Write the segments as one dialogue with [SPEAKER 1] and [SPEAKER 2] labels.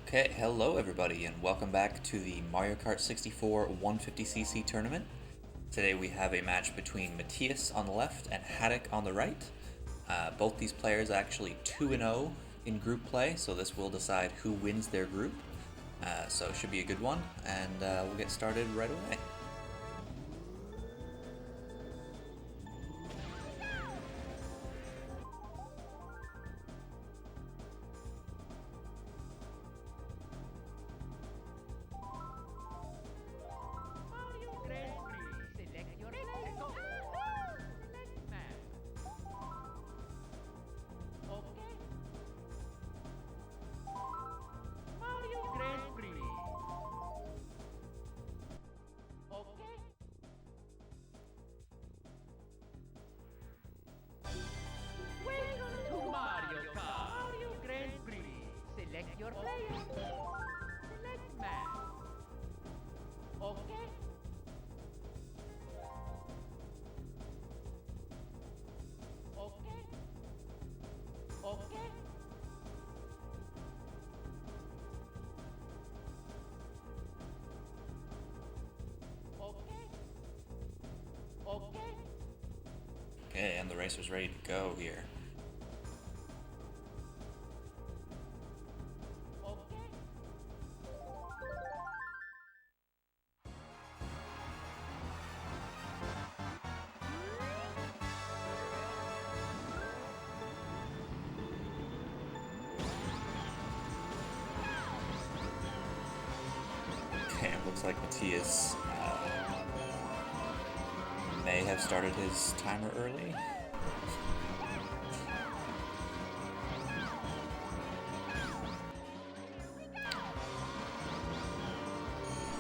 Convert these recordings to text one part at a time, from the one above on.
[SPEAKER 1] Okay, hello everybody and welcome back to the Mario Kart 64 150cc tournament. Today we have a match between Matthias on the left and Hattok on the right. Both these players are actually 2-0 in group play, so this will decide who wins their group. So it should be a good one, and we'll get started right away.
[SPEAKER 2] Your player. Select map. Okay. Okay. Okay. Okay. Okay.
[SPEAKER 1] Okay, and the racer's ready to go here. Okay, it looks like Matthias may have started his timer early.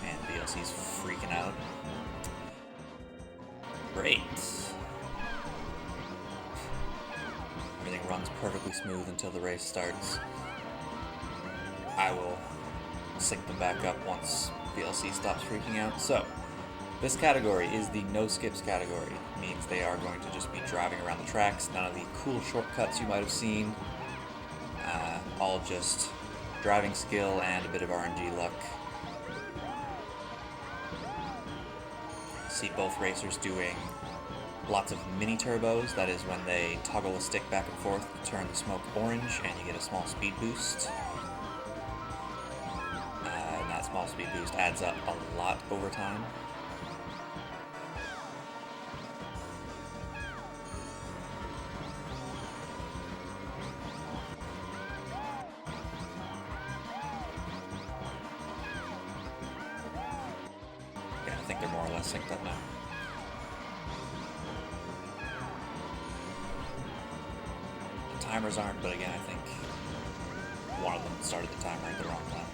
[SPEAKER 1] And VLC's freaking out. Great. Everything runs perfectly smooth until the race starts. I will sync them back up once VLC stops freaking out. So, this category is the no skips category. It means they are going to just be driving around the tracks, none of the cool shortcuts you might have seen. All just driving skill and a bit of RNG luck. See both racers doing lots of mini turbos. That is when they toggle the stick back and forth to turn the smoke orange and you get a small speed boost. And that small speed boost adds up a lot over time. Yeah, I think they're more or less synced up now. The timers aren't, but again, I think one of them started the timer at the wrong time.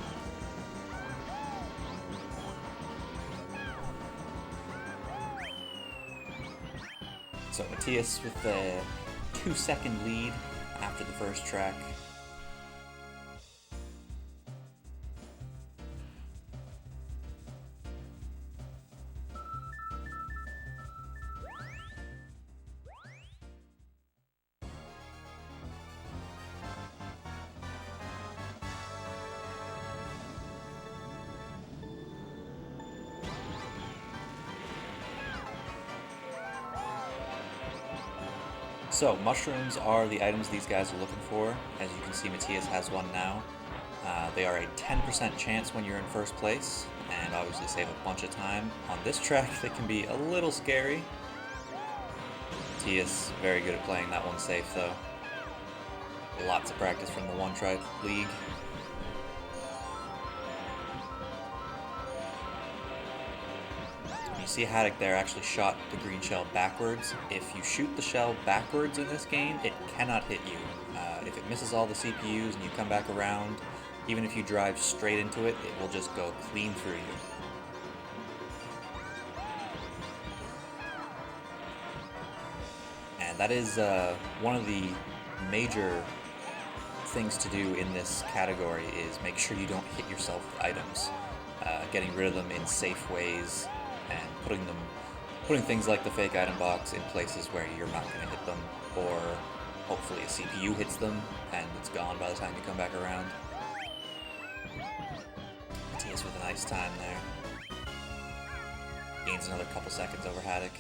[SPEAKER 1] So Matthias with the 2-second lead after the first track. So, mushrooms are the items these guys are looking for. As you can see, Matthias has one now. They are a 10% chance when you're in first place, and obviously save a bunch of time. On this track, they can be a little scary. Matthias, very good at playing that one safe, though. Lots of practice from the one-try league. You see Hattok there actually shot the green shell backwards. If you shoot the shell backwards in this game, it cannot hit you. If it misses all the CPUs and you come back around, even if you drive straight into it, it will just go clean through you. And that is one of the major things to do in this category is make sure you don't hit yourself with items. Getting rid of them in safe ways and putting things like the fake item box in places where you're not going to hit them, or hopefully a CPU hits them and it's gone by the time you come back around. Nice time there. Gains another couple seconds over Hattok.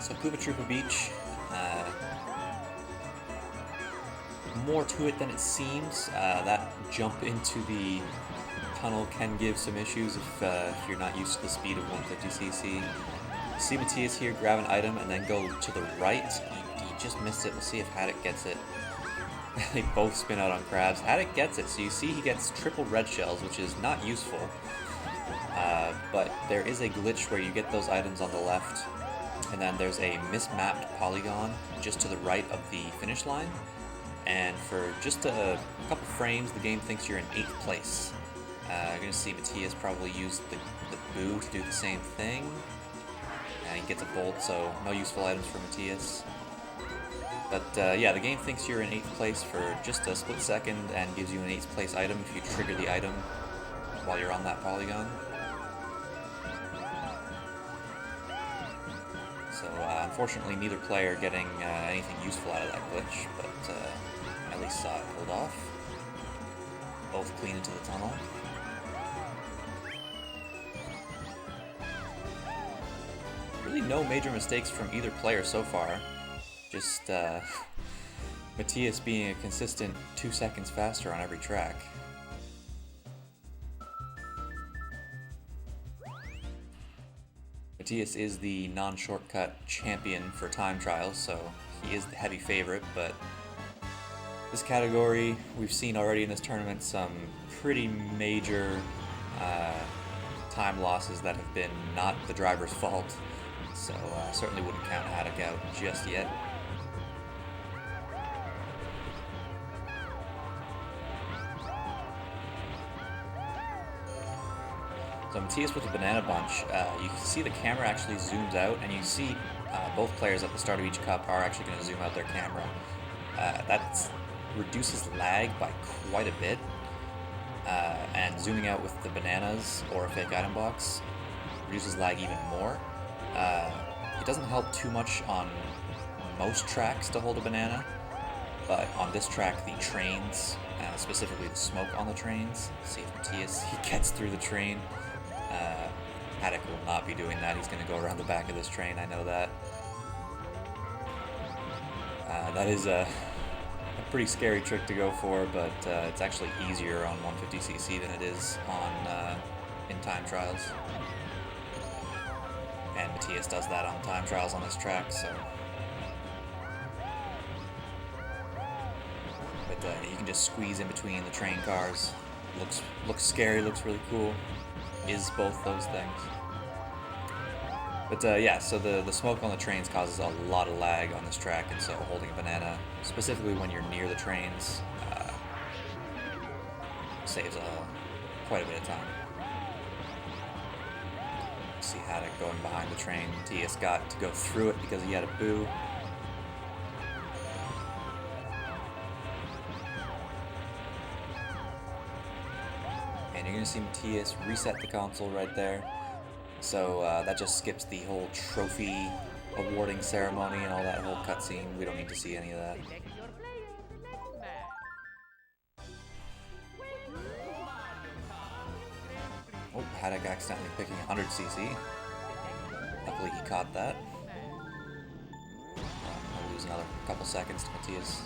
[SPEAKER 1] So Koopa Troopa Beach, more to it than it seems. That jump into the tunnel can give some issues if you're not used to the speed of 150cc. See Matthias here grab an item and then go to the right. He just missed it. We'll see if Hattok gets it. They both spin out on crabs. Hattok gets it, so you see he gets triple red shells, which is not useful. But there is a glitch where you get those items on the left, and then there's a mismapped polygon just to the right of the finish line. And for just a couple frames, the game thinks you're in 8th place. You're going to see Matthias probably use the boo to do the same thing. He gets a bolt, so no useful items for Matthias. But yeah, the game thinks you're in 8th place for just a split second and gives you an 8th place item if you trigger the item while you're on that polygon. So unfortunately, neither player getting anything useful out of that glitch, but at least saw it pulled off. Both clean into the tunnel. Really no major mistakes from either player so far. Just Matthias being a consistent 2 seconds faster on every track. Matthias is the non-shortcut champion for time trials, so he is the heavy favorite, but this category, we've seen already in this tournament some pretty major time losses that have been not the driver's fault, so certainly wouldn't count Hattok out just yet. So Matthias with the banana bunch, you can see the camera actually zooms out, and you see both players at the start of each cup are actually going to zoom out their camera. That reduces lag by quite a bit, and zooming out with the bananas or a fake item box reduces lag even more. It doesn't help too much on most tracks to hold a banana, but on this track the trains, specifically the smoke on the trains, see if Matthias he gets through the train. Hattok will not be doing that. He's going to go around the back of this train, I know that. That is a pretty scary trick to go for, but it's actually easier on 150cc than it is on in time trials. And Matthias does that on time trials on this track, so. But you can just squeeze in between the train cars. Looks scary, looks really cool. Is both those things. But yeah, so the smoke on the trains causes a lot of lag on this track, and so holding a banana, specifically when you're near the trains, saves quite a bit of time. See Hattok going behind the train. Matthias got to go through it because he had a boo. And you're going to see Matthias reset the console right there. So that just skips the whole trophy awarding ceremony and all that whole cutscene. We don't need to see any of that.
[SPEAKER 2] Select your player, next match.
[SPEAKER 1] Oh, Hattok accidentally picking 100cc. Luckily he caught that. I'll lose another couple seconds to Matthias.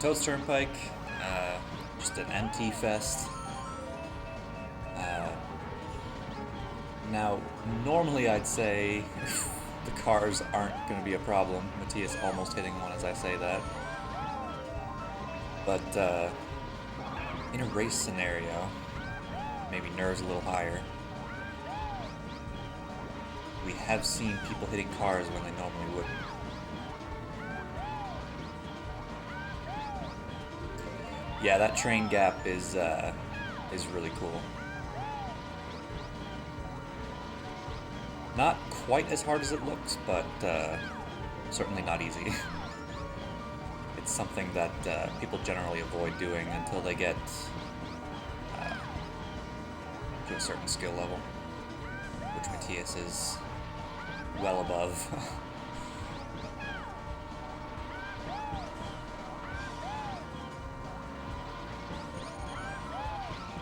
[SPEAKER 1] Toad's Turnpike, just an MT fest. Now, normally I'd say the cars aren't going to be a problem. Matthias almost hitting one as I say that. But in a race scenario, maybe nerves a little higher. We have seen people hitting cars when they normally wouldn't. Yeah, that train gap is really cool. Not quite as hard as it looks, but certainly not easy. It's something that people generally avoid doing until they get to a certain skill level, which Matthias is well above.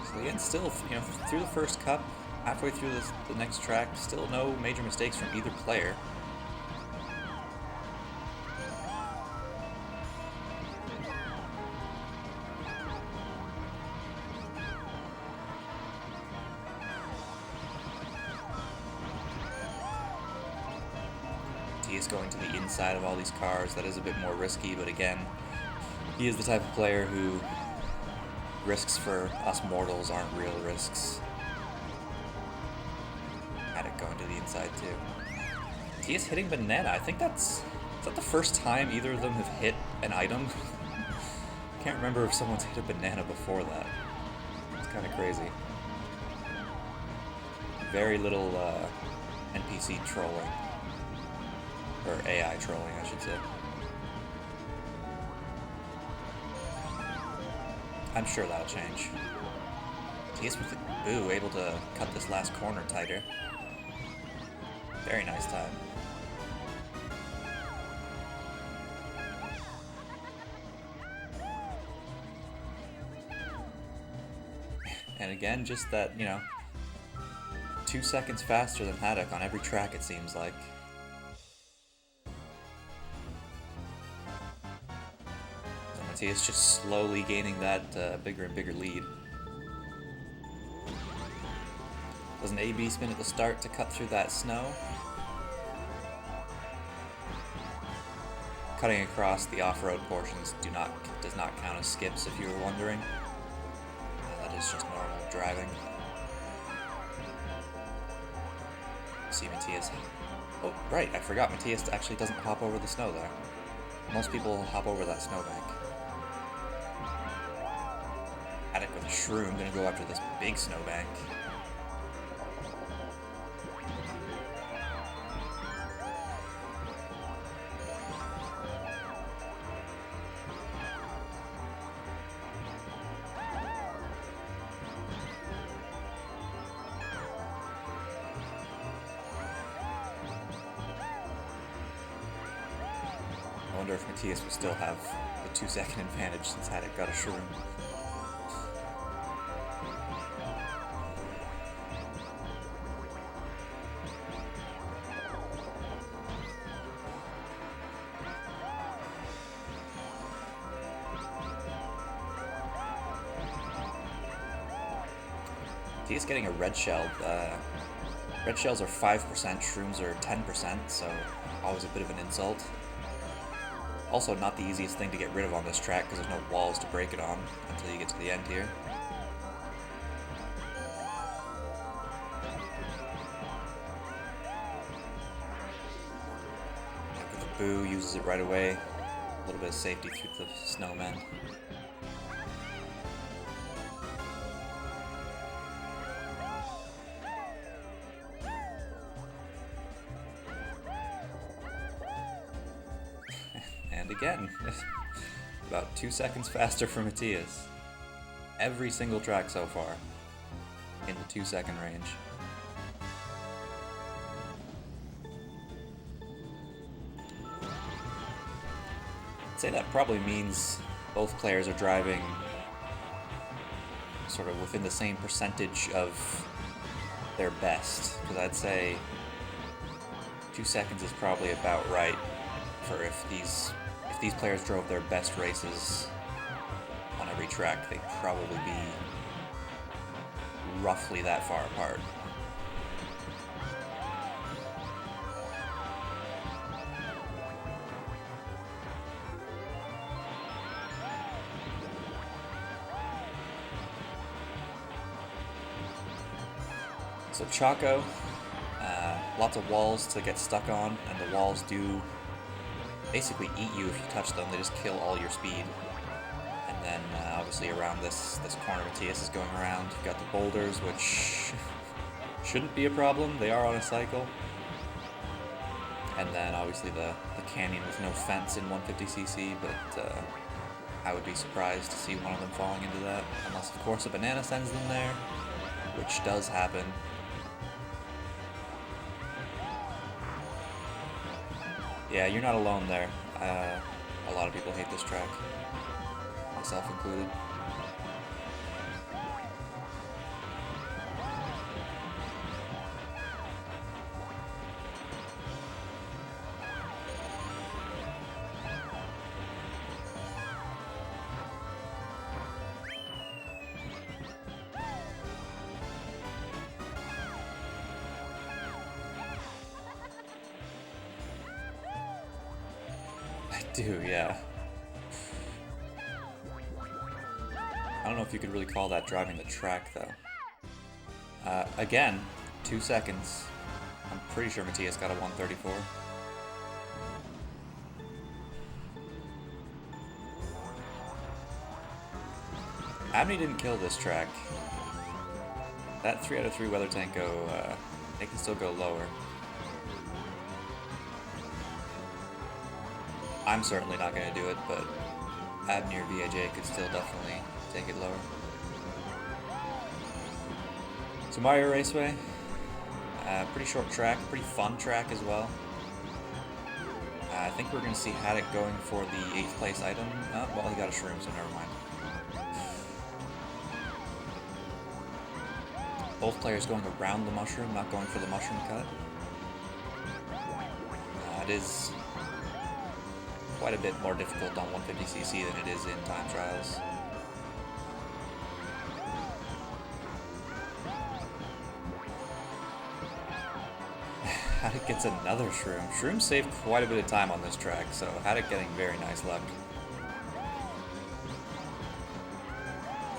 [SPEAKER 1] So again, still, you know, through the first cup, halfway through the next track, still no major mistakes from either player. He is going to the inside of all these cars. That is a bit more risky, but again, he is the type of player who risks for us mortals aren't real risks. Hattok going to the inside too. He is hitting banana. I think is that the first time either of them have hit an item? Can't remember if someone's hit a banana before that. It's kind of crazy. Very little NPC trolling. Or AI trolling, I should say. I'm sure that'll change. TS with the boo, able to cut this last corner tighter. Very nice time. And again, just that, you know, 2 seconds faster than Hattok on every track, it seems like. It's just slowly gaining that bigger and bigger lead. Does an A-B spin at the start to cut through that snow. Cutting across the off-road portions does not count as skips, if you were wondering. That is just normal driving. See Matthias. Oh, right, I forgot. Matthias actually doesn't hop over the snow there. Most people hop over that snowbank. Hattok with a shroom, gonna go after this big snowbank. I wonder if Matthias will still have the 2-second advantage since Hattok got a shroom. He's getting a red shell. Red shells are 5%, shrooms are 10%, so always a bit of an insult. Also not the easiest thing to get rid of on this track because there's no walls to break it on until you get to the end here. The boo uses it right away. A little bit of safety through the snowmen. And again, about 2 seconds faster for Matthias. Every single track so far in the 2-second range. I'd say that probably means both players are driving sort of within the same percentage of their best, because I'd say 2 seconds is probably about right for if these players drove their best races on every track, they'd probably be roughly that far apart. So Choco, lots of walls to get stuck on, and the walls do basically eat you if you touch them. They just kill all your speed. And then obviously around this corner Matthias is going around. You've got the boulders, which shouldn't be a problem. They are on a cycle. And then obviously the canyon with no fence in 150cc, but I would be surprised to see one of them falling into that, unless of course a banana sends them there, which does happen. Yeah, you're not alone there. A lot of people hate this track, myself included. Do, yeah. I don't know if you could really call that driving the track, though. Again, 2 seconds. I'm pretty sure Matthias got a 134. Abney didn't kill this track. That 3 out of 3 weather tank it can still go lower. I'm certainly not going to do it, but Abney or VAJ could still definitely take it lower. So Mario Raceway, pretty short track, pretty fun track as well. I think we're going to see Hattok going for the 8th place item. Well, he got a shroom, so never mind. Both players going around the mushroom, not going for the mushroom cut. It is quite a bit more difficult on 150cc than it is in time trials. Hattok gets another shroom. Shroom saved quite a bit of time on this track, so Hattok getting very nice luck.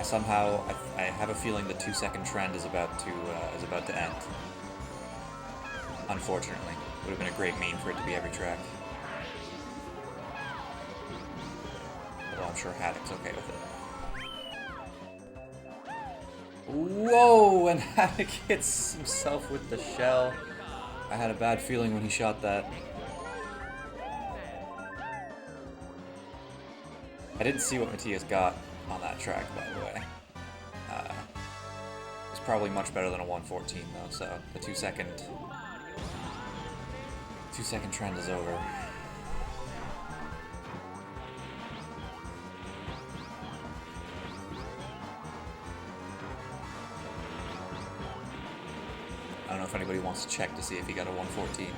[SPEAKER 1] Somehow, I have a feeling the 2-second trend is about to end. Unfortunately, would have been a great meme for it to be every track. Although I'm sure Hattok's okay with it. Whoa! And Hattok hits himself with the shell. I had a bad feeling when he shot that. I didn't see what Matthias got on that track, by the way. It's probably much better than a 114 though, so the 2-second trend is over. I don't know if anybody wants to check to see if he got a 114.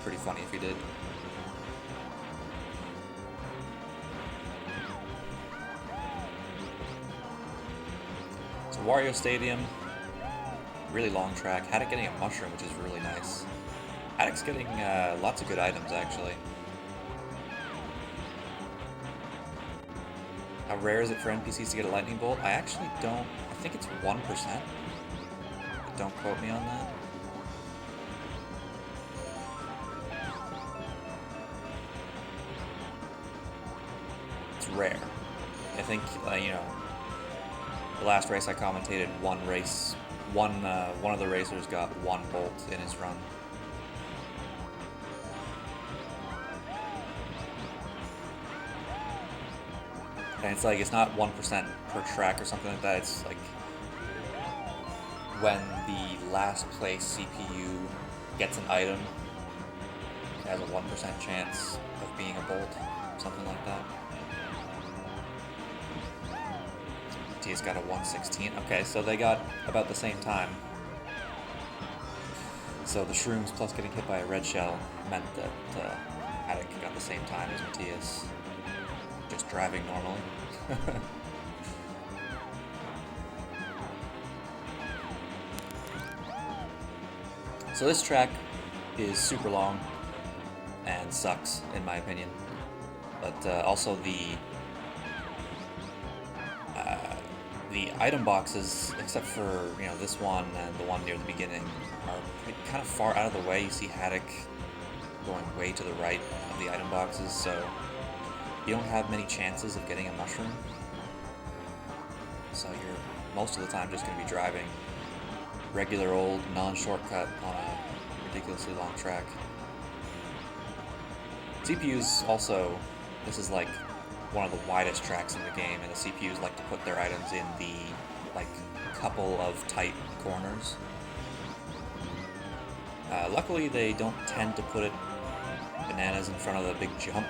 [SPEAKER 1] Pretty funny if he did. Wario Stadium, really long track. Hattok getting a mushroom, which is really nice. Hattok's getting lots of good items, actually. How rare is it for NPCs to get a lightning bolt? I actually don't. I think it's 1%. But don't quote me on that. It's rare. I think, you know, the last race I commentated, one of the racers got 1 bolt in his run. And it's like, it's not 1% per track or something like that, it's like when the last place CPU gets an item, it has a 1% chance of being a bolt, something like that. He's got a 116. Okay, so they got about the same time. So the shrooms plus getting hit by a red shell meant that Hattok got the same time as Matthias, just driving normally. So this track is super long and sucks, in my opinion. But also the The item boxes, except for, you know, this one and the one near the beginning, are kind of far out of the way. You see Hattok going way to the right of the item boxes, so you don't have many chances of getting a mushroom. So you're most of the time just going to be driving regular old non-shortcut on a ridiculously long track. CPUs also, this is like one of the widest tracks in the game, and the CPUs like to put their items in the like couple of tight corners. Luckily, they don't tend to put bananas in front of the big jump.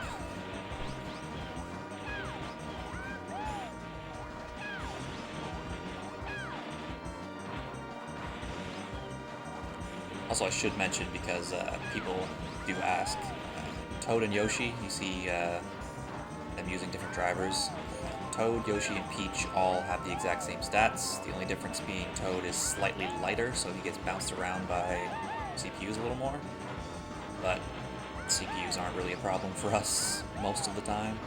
[SPEAKER 1] Also, I should mention, because people do ask, Toad and Yoshi, you see them using different drivers. Toad, Yoshi, and Peach all have the exact same stats. The only difference being Toad is slightly lighter, so he gets bounced around by CPUs a little more. But CPUs aren't really a problem for us most of the time.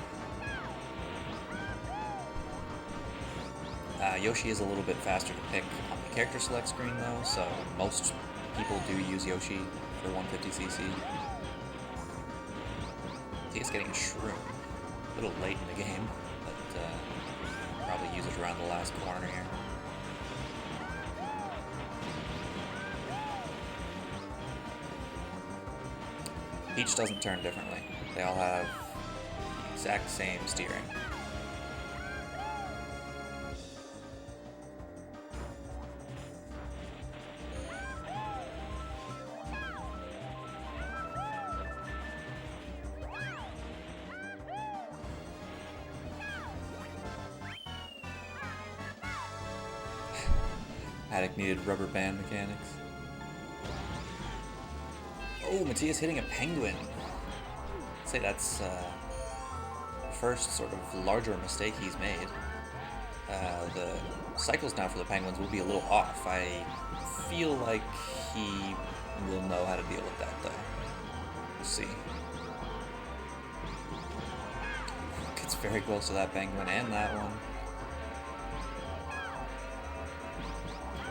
[SPEAKER 1] Yoshi is a little bit faster to pick on the character select screen though, so most people do use Yoshi for 150cc. I think it's getting a shroom. A little late in the game, but probably use it around the last corner here. Peach doesn't turn differently. They all have the exact same steering. Hattok needed rubber band mechanics. Oh, Matthias hitting a penguin. I'd say that's the first sort of larger mistake he's made. The cycles now for the penguins will be a little off. I feel like he will know how to deal with that though. We'll see. Gets very close to that penguin and that one.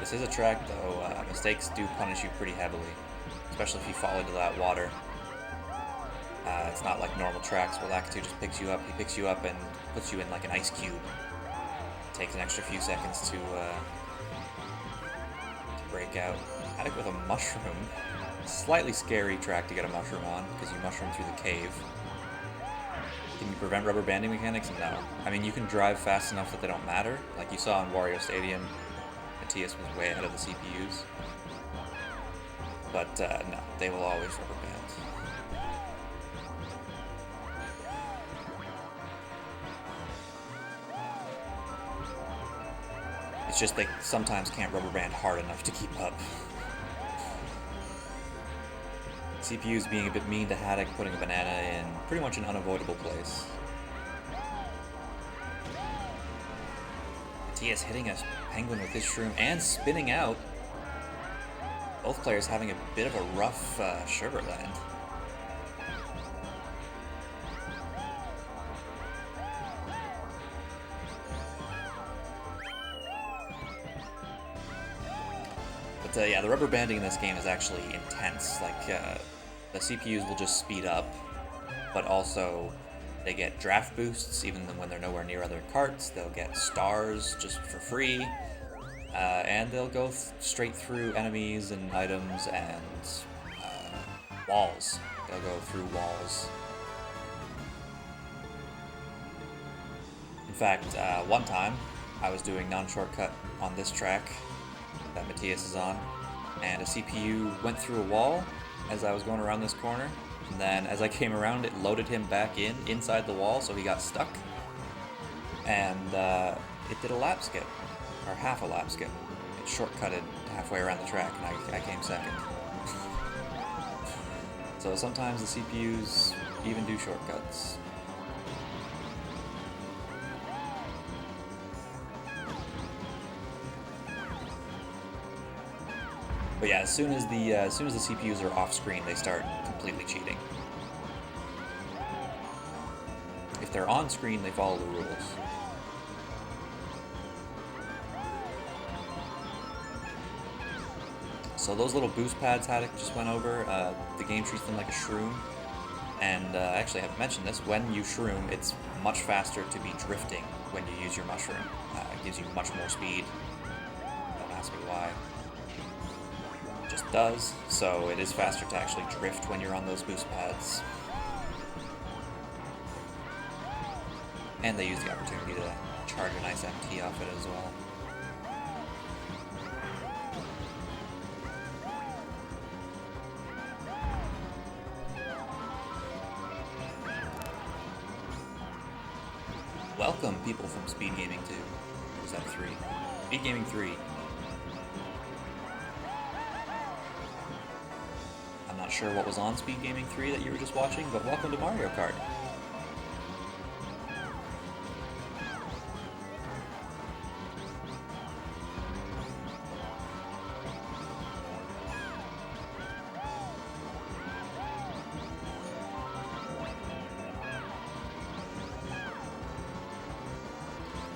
[SPEAKER 1] This is a track, though. Mistakes do punish you pretty heavily, especially if you fall into that water. It's not like normal tracks where Lakitu just picks you up. He picks you up and puts you in like an ice cube. It takes an extra few seconds to break out. Hattok with a mushroom. Slightly scary track to get a mushroom on, because you mushroom through the cave. Can you prevent rubber banding mechanics? No. I mean, you can drive fast enough that they don't matter. Like you saw in Wario Stadium, Matthias was way ahead of the CPUs. But no, they will always rubber band. It's just they sometimes can't rubber band hard enough to keep up. CPUs being a bit mean to Hattok, putting a banana in pretty much an unavoidable place. Matthias hitting a penguin with his shroom and spinning out. Both players having a bit of a rough sherbet land. But yeah, the rubber banding in this game is actually intense. Like, the CPUs will just speed up, but also they get draft boosts even when they're nowhere near other carts. They'll get stars just for free, and they'll go straight through enemies and items and walls. They'll go through walls. In fact, one time I was doing non-shortcut on this track that Matthias is on, and a CPU went through a wall as I was going around this corner, and then as I came around, it loaded him back inside the wall, so he got stuck, and it did a lap skip, or half a lap skip. It shortcutted halfway around the track, and I came second. So sometimes the CPUs even do shortcuts. But yeah, as soon as the CPUs are off screen, they start completely cheating. If they're on screen, they follow the rules. So those little boost pads Hattok just went over, the game treats them like a shroom. And actually, I haven't mentioned this, when you shroom, it's much faster to be drifting when you use your mushroom. It gives you much more speed. Don't ask me why. It just does. So it is faster to actually drift when you're on those boost pads. And they use the opportunity to charge a nice MT off it as well. Welcome, people from SpeedGaming 2. Or is that 3? SpeedGaming 3. I'm not sure what was on SpeedGaming 3 that you were just watching, but welcome to Mario Kart.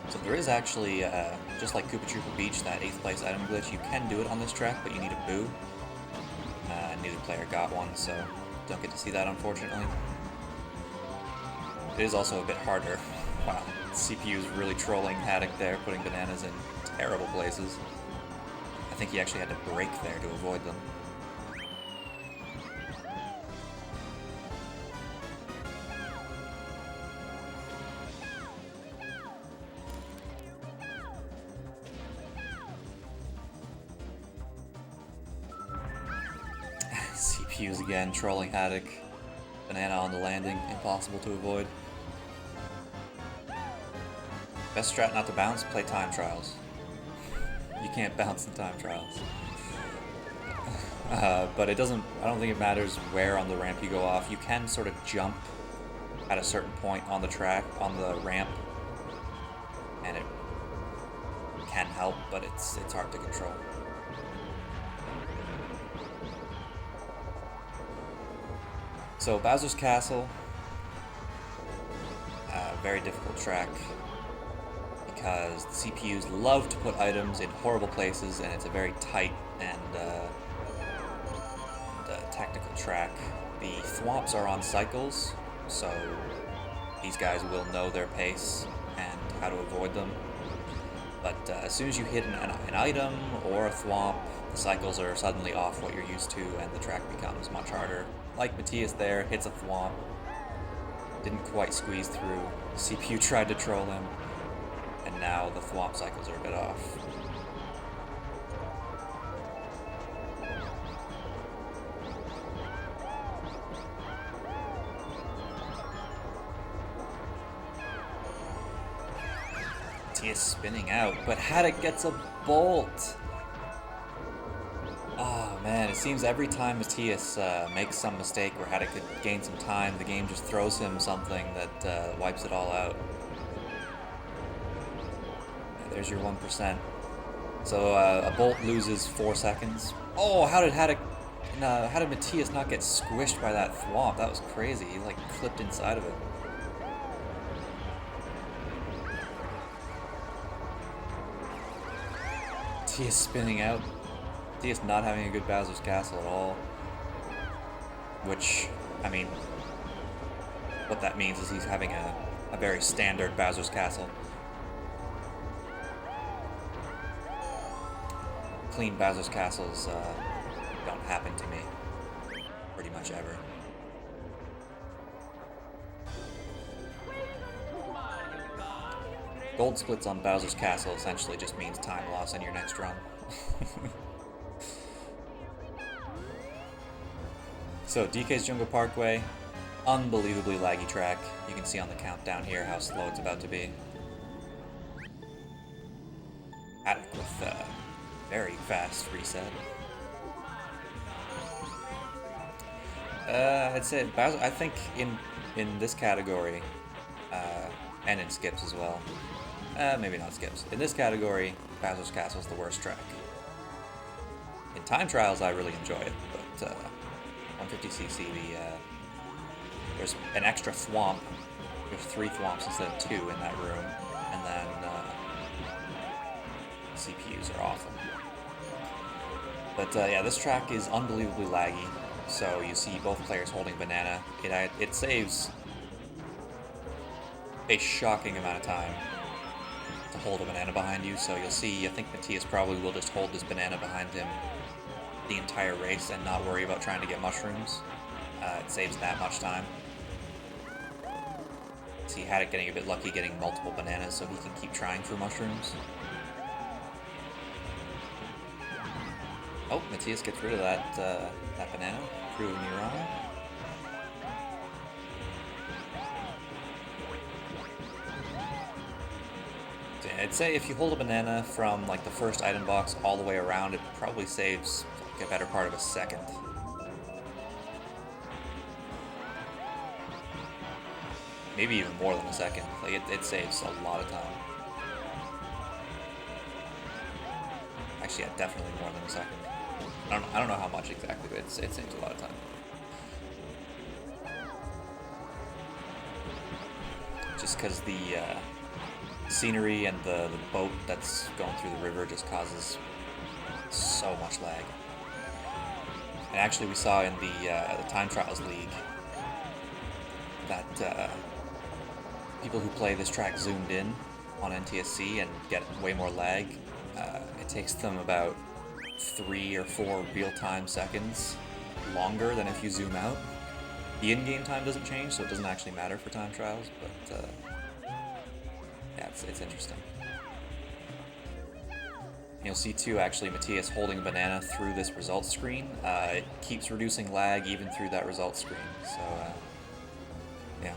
[SPEAKER 1] So there is actually, just like Koopa Troopa Beach, that 8th place item glitch. You can do it on this track, but you need a boo. Neither player got one, so don't get to see that, unfortunately. It is also a bit harder. Wow, the CPU is really trolling Hattok there, putting bananas in terrible places. I think he actually had to brake there to avoid them. CPUs again, trolling Hattok. Banana on the landing, impossible to avoid. Best strat not to bounce, play time trials. You can't bounce in time trials. But it doesn't, I don't think it matters where on the ramp you go off. You can sort of jump at a certain point on the track, on the ramp, and it can help, but it's hard to control. So Bowser's Castle, very difficult track because the CPUs love to put items in horrible places, and it's a very tight and technical track. The thwomps are on cycles, so these guys will know their pace and how to avoid them. But as soon as you hit an item or a thwomp, the cycles are suddenly off what you're used to, and the track becomes much harder. Like Matthias there, hits a thwomp, didn't quite squeeze through. The CPU tried to troll him, and now the thwomp cycles are a bit off. Matthias spinning out, but Hattok gets a bolt! Oh man, it seems every time Matthias makes some mistake where Hattok could gain some time, the game just throws him something that wipes it all out. And there's your 1%. So a bolt loses 4 seconds. Oh, how did Matthias not get squished by that thwomp? That was crazy. He like clipped inside of it. Matthias spinning out. Matthias not having a good Bowser's Castle at all. Which, I mean, what that means is he's having a very standard Bowser's Castle. Clean Bowser's Castles don't happen to me pretty much ever. Gold splits on Bowser's Castle essentially just means time loss on your next run. So, DK's Jungle Parkway, unbelievably laggy track. You can see on the countdown here how slow it's about to be. Hattok with a very fast reset. I'd say Bowser, I think in this category, and in skips as well. Maybe not skips. In this category, Bowser's Castle is the worst track. In time trials, I really enjoy it, but 150cc, there's an extra thwomp. There's 3 thwomps instead of 2 in that room, and then CPUs are awful. But yeah, this track is unbelievably laggy. So you see both players holding banana. It saves a shocking amount of time to hold a banana behind you. So you'll see, I think Matthias probably will just hold this banana behind him the entire race and not worry about trying to get mushrooms. It saves that much time. See Hattok getting a bit lucky getting multiple bananas so he can keep trying for mushrooms. Oh, Matthias gets rid of that banana, proving me wrong. So yeah, I'd say if you hold a banana from like the first item box all the way around, it probably saves like a better part of a second. Maybe even more than a second. Like it saves a lot of time. Actually, yeah, definitely more than a second. I don't know how much exactly, but it saves a lot of time. Just because the scenery and the boat that's going through the river just causes so much lag. And actually, we saw in the Time Trials League that people who play this track zoomed in on NTSC and get way more lag. It takes them about 3 or 4 real-time seconds longer than if you zoom out. The in-game time doesn't change, so it doesn't actually matter for time trials, but yeah, it's interesting. You'll see too, actually, Matthias holding a banana through this results screen. It keeps reducing lag even through that results screen, so yeah.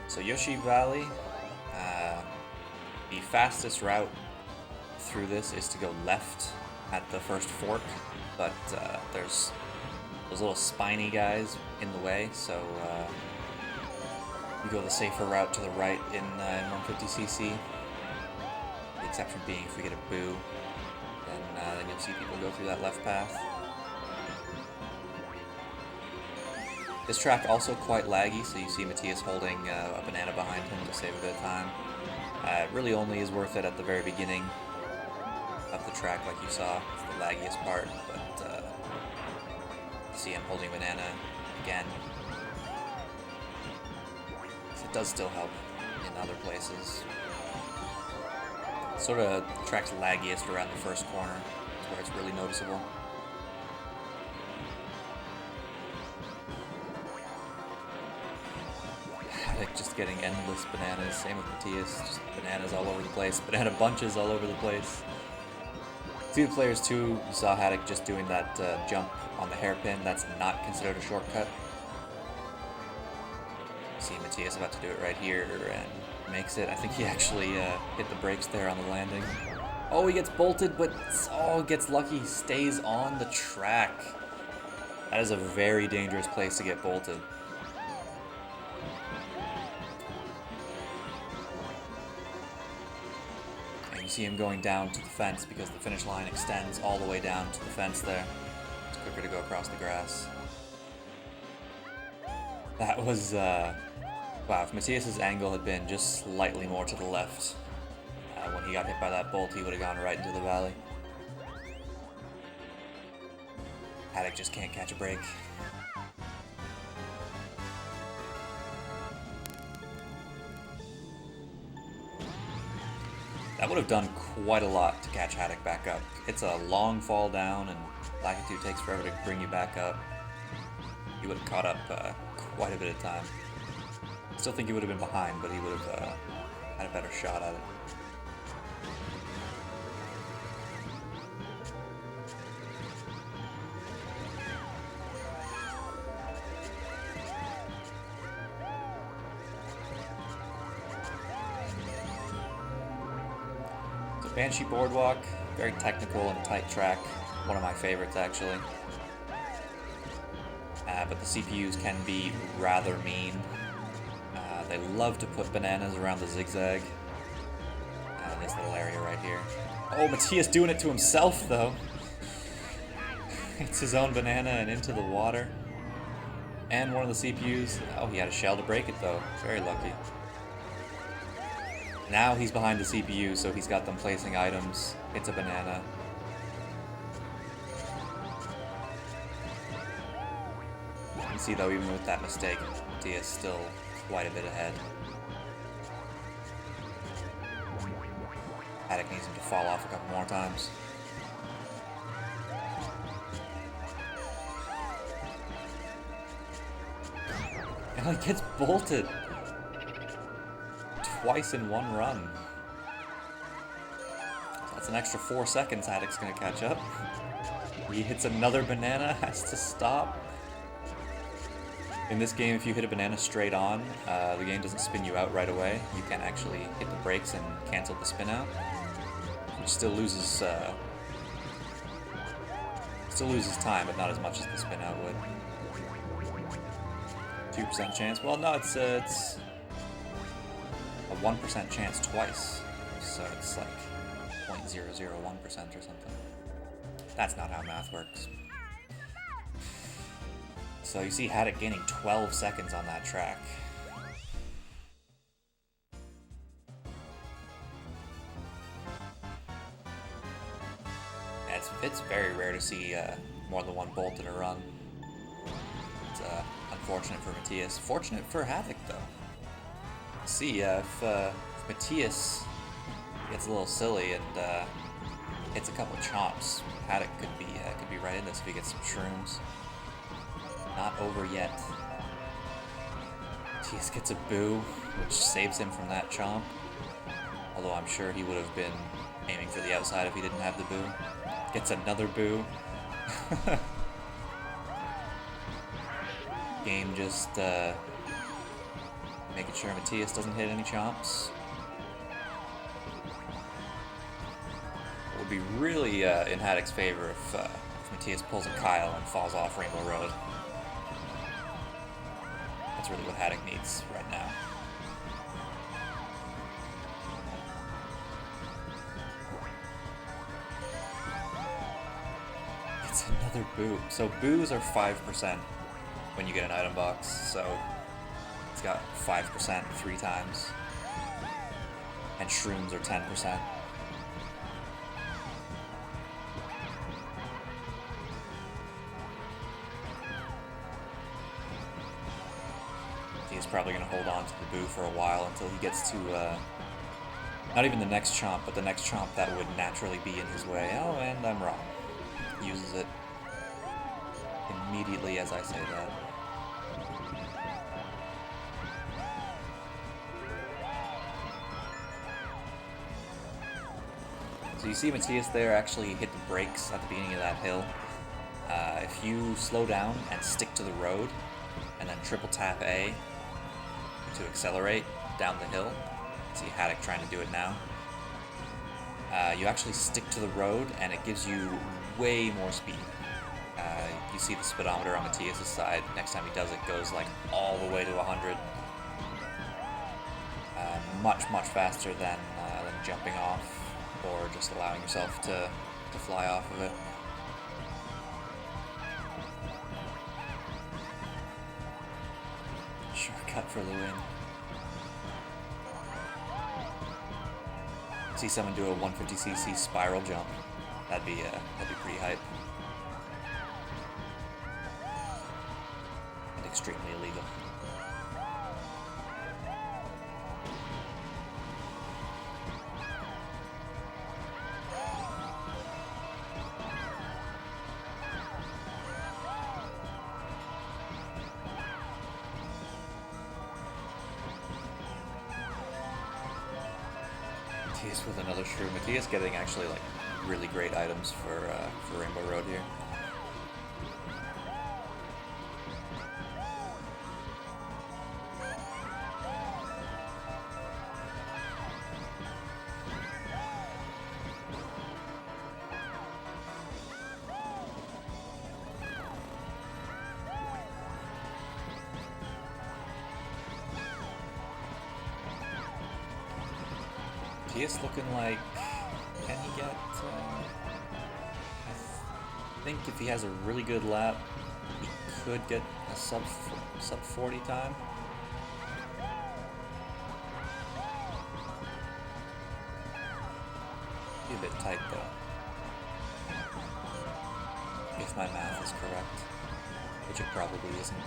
[SPEAKER 1] So Yoshi Valley, the fastest route through this is to go left at the first fork, but there's those little spiny guys in the way, so you go the safer route to the right in 150cc. The exception being if we get a boo, then you'll see people go through that left path. This track also quite laggy, so you see Matthias holding a banana behind him to save a bit of time. It really only is worth it at the very beginning of the track, like you saw. It's the laggiest part, but you see him holding banana again. So it does still help in other places. Sort of the track's laggiest around the first corner, where it's really noticeable. Like just getting endless bananas. Same with Matthias, just bananas all over the place. Banana bunches all over the place. Two players too, you saw Hattok just doing that jump on the hairpin. That's not considered a shortcut. See Matthias about to do it right here and makes it. I think he actually hit the brakes there on the landing. Oh, he gets bolted, but gets lucky. He stays on the track. That is a very dangerous place to get bolted. You see him going down to the fence because the finish line extends all the way down to the fence there. It's quicker to go across the grass. That was, wow, if Matthias' angle had been just slightly more to the left, when he got hit by that bolt, he would have gone right into the valley. Hattok just can't catch a break. That would have done quite a lot to catch Hattok back up. It's a long fall down, and Latitude takes forever to bring you back up. He would have caught up quite a bit of time. Still think he would have been behind, but he would have had a better shot at it. Banshee Boardwalk, very technical and tight track, one of my favorites actually. But the CPUs can be rather mean. They love to put bananas around the zigzag. In this little area right here. Oh, Matthias doing it to himself though. Hits his own banana and into the water. And one of the CPUs. Oh, he had a shell to break it though. Very lucky. Now he's behind the CPU, so he's got them placing items. Hits a banana. You can see though, even with that mistake, Dia's still quite a bit ahead. Hattok needs him to fall off a couple more times. And he gets bolted twice in one run. So that's an extra 4 seconds Hattok's gonna catch up. He hits another banana, has to stop. In this game, if you hit a banana straight on, the game doesn't spin you out right away. You can actually hit the brakes and cancel the spin out. Which still loses time, but not as much as the spin out would. 2% chance. Well, no, it's a 1% chance twice, so it's like 0.001% or something. That's not how math works. So you see Hattok gaining 12 seconds on that track. Yeah, it's very rare to see more than one bolt in a run. It's unfortunate for Matthias. Fortunate for Hattok though. See, if Matthias gets a little silly and hits a couple chomps, Hattok could be right in this if he gets some shrooms. Not over yet. Matthias gets a boo, which saves him from that chomp. Although I'm sure he would have been aiming for the outside if he didn't have the boo. Gets another boo. Game just making sure Matthias doesn't hit any chomps. It would be really in Hattok's favor if Matthias pulls a Kyle and falls off Rainbow Road. That's really what Hattok needs right now. It's another boo. So boos are 5% when you get an item box, so it's got 5% 3 times. And shrooms are 10%. He's probably going to hold on to the boo for a while until he gets to, not even the next chomp, but the next chomp that would naturally be in his way. Oh, and I'm wrong. Uses it immediately as I say that. So you see Matthias there actually hit the brakes at the beginning of that hill. If you slow down and stick to the road, and then triple tap A to accelerate down the hill, see Hattok trying to do it now, you actually stick to the road and it gives you way more speed. You see the speedometer on Matthias' side, next time he does it goes like all the way to 100. Much faster than jumping off or just allowing yourself to fly off of it. Shortcut for the win. See someone do a 150cc spiral jump. That'd be pretty hype. And extremely illegal. Matthias with another shroom. Matthias getting actually like really great items for Rainbow Road here. Matthias looking like, can he get, I think if he has a really good lap, he could get a sub 40 time. Be a bit tight though, if my math is correct, which it probably isn't.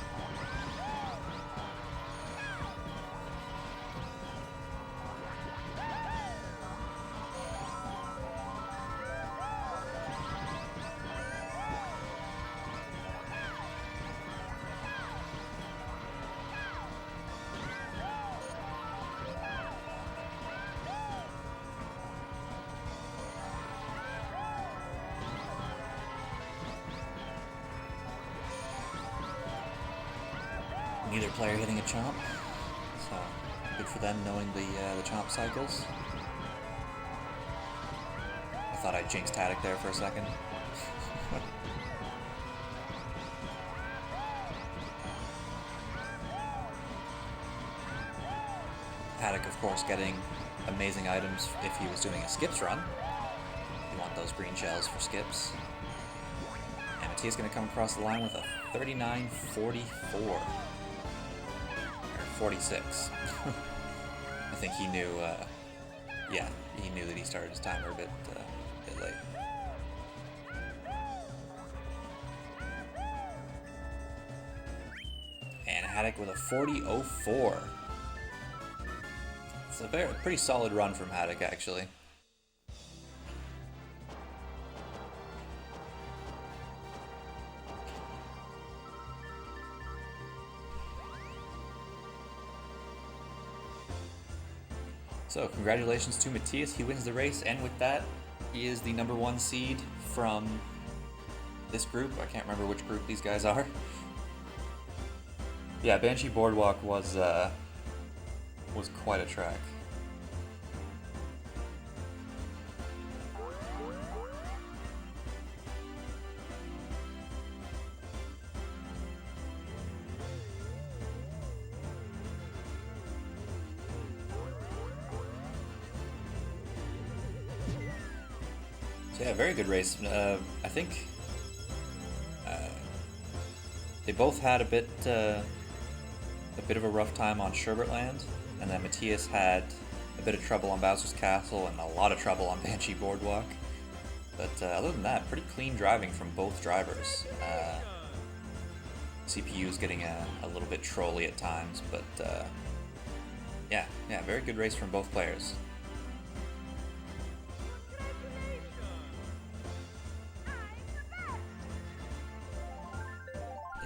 [SPEAKER 1] Neither player hitting a chomp, so good for them knowing the chomp cycles. I thought I jinxed Hattok there for a second. Hattok, of course, getting amazing items if he was doing a skips run. You want those green shells for skips. And Mattia's going to come across the line with a 39.44. 46. I think he knew, yeah, he knew that he started his timer a bit late. And Hattok with a 40.04. It's a pretty solid run from Hattok, actually. So congratulations to Matthias, he wins the race, and with that, he is the #1 seed from this group. I can't remember which group these guys are. Yeah, Banshee Boardwalk was quite a track. Yeah, very good race. I think they both had a bit of a rough time on Sherbertland, and then Matthias had a bit of trouble on Bowser's Castle and a lot of trouble on Banshee Boardwalk. But other than that, pretty clean driving from both drivers. CPU's getting a little bit trolly at times, but yeah, very good race from both players.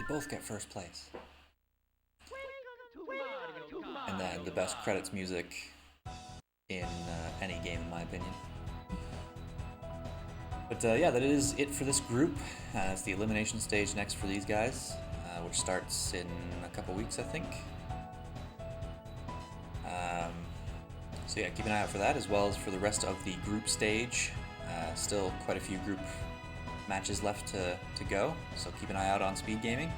[SPEAKER 1] Both get first place. And then the best credits music in any game, in my opinion. But yeah, that is it for this group. It's the elimination stage next for these guys, which starts in a couple weeks, I think. So yeah, keep an eye out for that, as well as for the rest of the group stage. Still quite a few group matches left to go, so keep an eye out on SpeedGaming.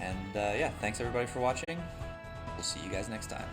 [SPEAKER 1] And yeah, thanks everybody for watching. We'll see you guys next time.